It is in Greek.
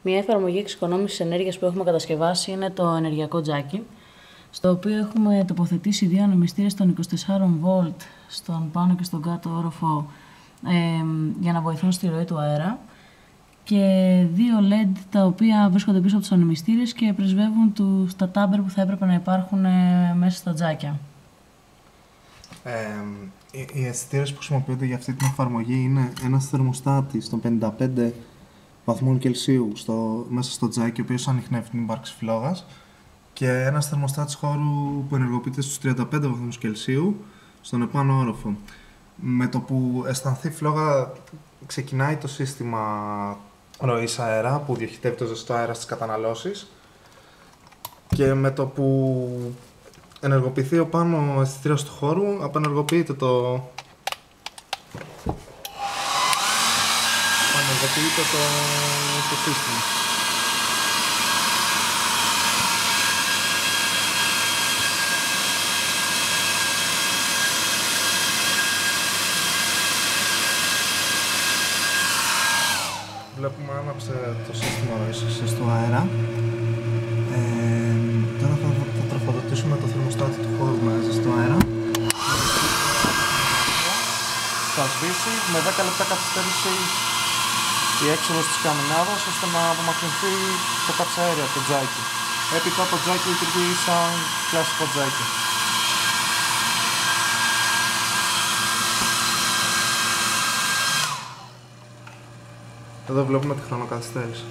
Μια εφαρμογή εξοικονόμησης ενέργειας που έχουμε κατασκευάσει είναι το ενεργειακό τζάκι, στο οποίο έχουμε τοποθετήσει δύο ανεμιστήρες των 24V στον πάνω και στον κάτω όροφο για να βοηθούν στη ροή του αέρα και δύο LED τα οποία βρίσκονται πίσω από τους ανεμιστήρες και πρεσβεύουν τα τάμπερ που θα έπρεπε να υπάρχουν μέσα στα τζάκια. Οι αισθητήρες που χρησιμοποιούνται για αυτή την εφαρμογή είναι ένας θερμοστάτης των 55 βαθμών Κελσίου μέσα στο τζάκι, ο οποίος ανιχνεύει την ύπαρξη φλόγας, και ένας θερμοστάτης χώρου που ενεργοποιείται στους 35 βαθμούς Κελσίου στον επάνω όροφο. Με το που αισθανθεί φλόγα ξεκινάει το σύστημα ροής αέρα που διοχετεύει το ζεστό αέρα στις καταναλώσεις, και με το που ενεργοποιηθεί ο πάνω αισθητήρας του χώρου απενεργοποιείται το σύστημα. Βλέπουμε άναψε το σύστημα ροής του αέρα. Τώρα θα τροφοδοτήσουμε το θερμοστάτη του χώρου με ζεστό αέρα. Θα σβήσει με 10 λεπτά καθυστέρηση η έξοδος της καμινάδας, ώστε να απομακρυνθεί το καυσαέριο από το τζάκι. Έπειτα το τζάκι λειτουργεί σαν κλασικό τζάκι. Εδώ βλέπουμε τη χρονοκαθυστέρηση.